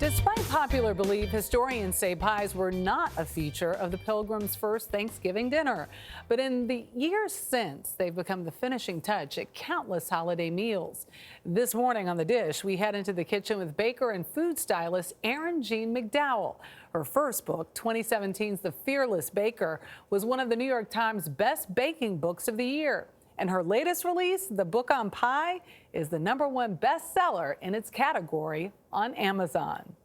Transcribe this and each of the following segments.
Despite popular belief, historians say pies were not a feature of the Pilgrims' first Thanksgiving dinner. But in the years since, they've become the finishing touch at countless holiday meals. This morning on The Dish, we head into the kitchen with baker and food stylist Erin Jeanne McDowell. Her first book, 2017's The Fearless Baker, was one of the New York Times best baking books of the year. And her latest release, the book on pie, is the #1 bestseller in its category on Amazon.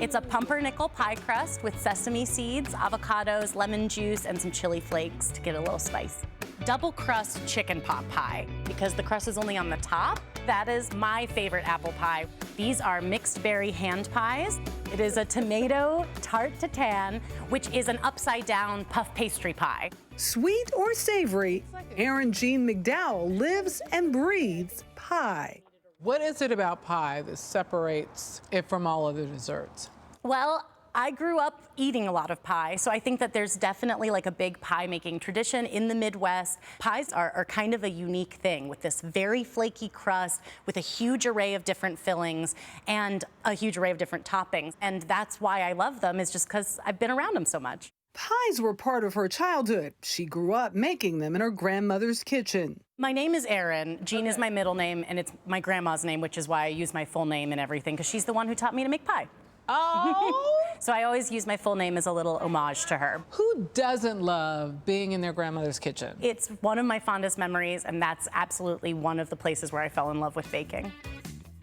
It's a pumpernickel pie crust with sesame seeds, avocados, lemon juice, and some chili flakes to get a little spice. Double crust chicken pot pie, because the crust is only on the top. That is my favorite apple pie. These are mixed berry hand pies. It is a tomato tarte tatin, which is an upside down puff pastry pie. Sweet or savory, Erin Jeanne McDowell lives and breathes pie. What is it about pie that separates it from all other desserts? Well, I grew up eating a lot of pie, so I think that there's definitely like a big pie making tradition in the Midwest. Pies are kind of a unique thing with this very flaky crust with a huge array of different fillings and a huge array of different toppings. And that's why I love them, is just because I've been around them so much. Pies were part of her childhood. She grew up making them in her grandmother's kitchen. My name is Erin. Jeanne is my middle name, and it's my grandma's name, which is why I use my full name and everything, because she's the one who taught me to make pie. Oh! So I always use my full name as a little homage to her. Who doesn't love being in their grandmother's kitchen? It's one of my fondest memories, and that's absolutely one of the places where I fell in love with baking.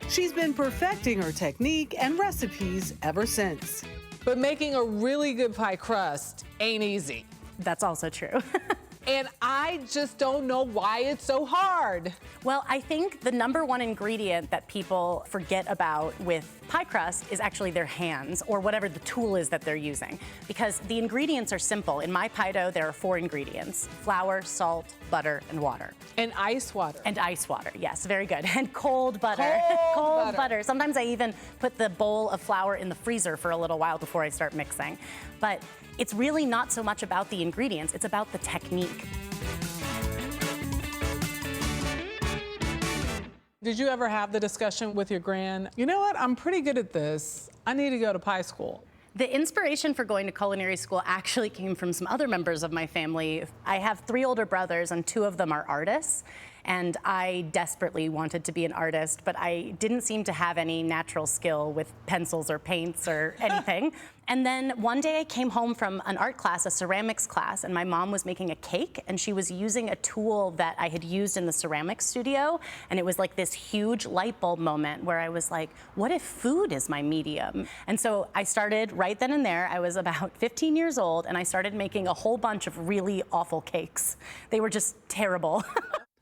She's been perfecting her technique and recipes ever since. But making a really good pie crust ain't easy. That's also true. And I just don't know why it's so hard. Well, I think the #1 ingredient that people forget about with pie crust is actually their hands, or whatever the tool is that they're using. Because the ingredients are simple. In my pie dough, there are 4 ingredients: flour, salt, butter, and water. And ice water. And ice water, yes, very good. And cold butter. Cold butter. Sometimes I even put the bowl of flour in the freezer for a little while before I start mixing. But it's really not so much about the ingredients, it's about the technique. Did you ever have the discussion with your gran? You know what, I'm pretty good at this. I need to go to pie school. The inspiration for going to culinary school actually came from some other members of my family. I have 3 older brothers, and 2 of them are artists. And I desperately wanted to be an artist, but I didn't seem to have any natural skill with pencils or paints or anything. And then one day I came home from an art class, a ceramics class, and my mom was making a cake, and she was using a tool that I had used in the ceramics studio. And it was like this huge light bulb moment where I was like, what if food is my medium? And so I started right then and there. I was about 15 years old, and I started making a whole bunch of really awful cakes. They were just terrible.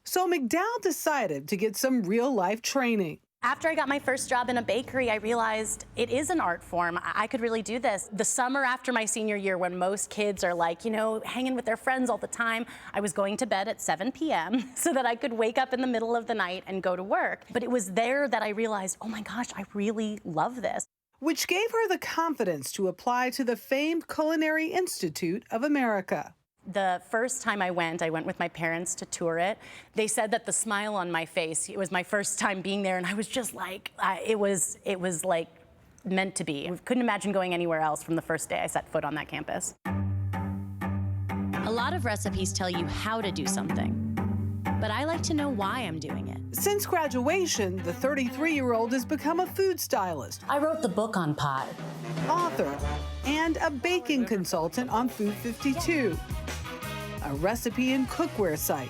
So McDowell decided to get some real-life training. After I got my first job in a bakery, I realized it is an art form. I could really do this. The summer after my senior year, when most kids are like, you know, hanging with their friends all the time, I was going to bed at 7 p.m. so that I could wake up in the middle of the night and go to work. But it was there that I realized, oh my gosh, I really love this. Which gave her the confidence to apply to the famed Culinary Institute of America. The first time I went with my parents to tour it. They said that the smile on my face, it was my first time being there, and I was just like, it was like meant to be. I couldn't imagine going anywhere else from the first day I set foot on that campus. A lot of recipes tell you how to do something, but I like to know why I'm doing it. Since graduation, the 33-year-old has become a food stylist, I wrote the book on pie, author, and a baking consultant on Food 52, a recipe and cookware site.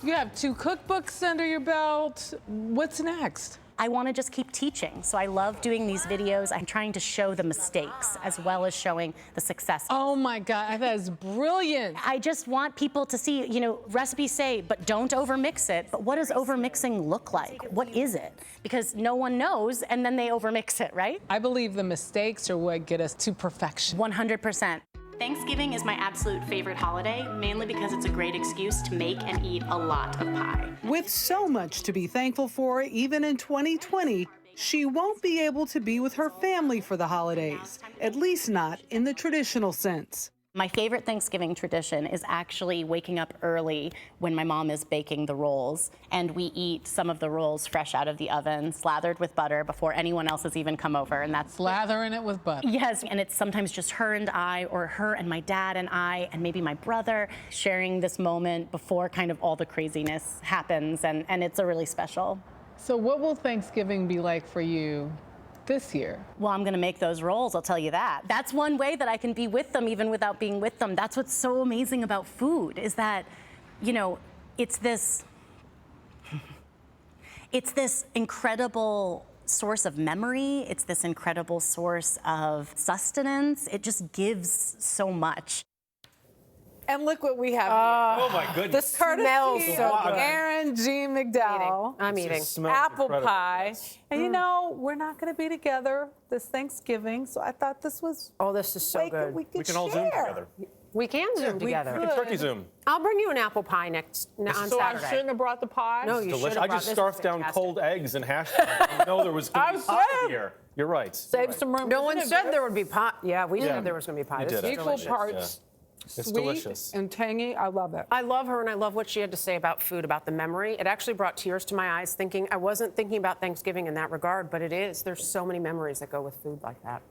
You have 2 cookbooks under your belt. What's next? I want to just keep teaching. So I love doing these videos. I'm trying to show the mistakes as well as showing the success. Oh my God, that is brilliant. I just want people to see, you know, recipes say, but don't overmix it. But what does overmixing look like? What is it? Because no one knows, and then they overmix it, right? I believe the mistakes are what get us to perfection. 100%. Thanksgiving is my absolute favorite holiday, mainly because it's a great excuse to make and eat a lot of pie. With so much to be thankful for, even in 2020, she won't be able to be with her family for the holidays, at least not in the traditional sense. My favorite Thanksgiving tradition is actually waking up early when my mom is baking the rolls, and we eat some of the rolls fresh out of the oven, slathered with butter before anyone else has even come over, and that's Slathering it with butter. yes, and it's sometimes just her and I, or her and my dad and I, and maybe my brother sharing this moment before kind of all the craziness happens, and it's a really special. So what will Thanksgiving be like for you this year? Well, I'm gonna make those rolls, I'll tell you that. That's one way that I can be with them even without being with them. That's what's so amazing about food, is that, you know, it's this incredible source of memory. It's this incredible source of sustenance. It just gives so much. And look what we have Oh here. my goodness. The courtesy so of good. Erin, Jeanne, McDowell. I'm It eating. smells Apple incredible. pie. And you know, we're not going to be together this Thanksgiving, so I thought this was Oh, this is so way good. we could We can all share. Zoom together. We can Zoom together. could. Turkey Zoom. I'll bring you an apple pie on So I Saturday. shouldn't have brought the pie? No, you should Delicious. have I brought just this. scarfed down Fantastic. cold eggs and hash browns. I know there was going I to be pie said- here. You're right. Save some room. No one Isn't it said good? there would be pie. Yeah, we Yeah. said there was going to be pie. You This did is it. Equal delicious. parts It's sweet delicious. and tangy. I love it. I love her, and I love what she had to say about food, about the memory. It actually brought tears to my eyes, thinking I wasn't thinking about Thanksgiving in that regard, but it is. There's so many memories that go with food like that.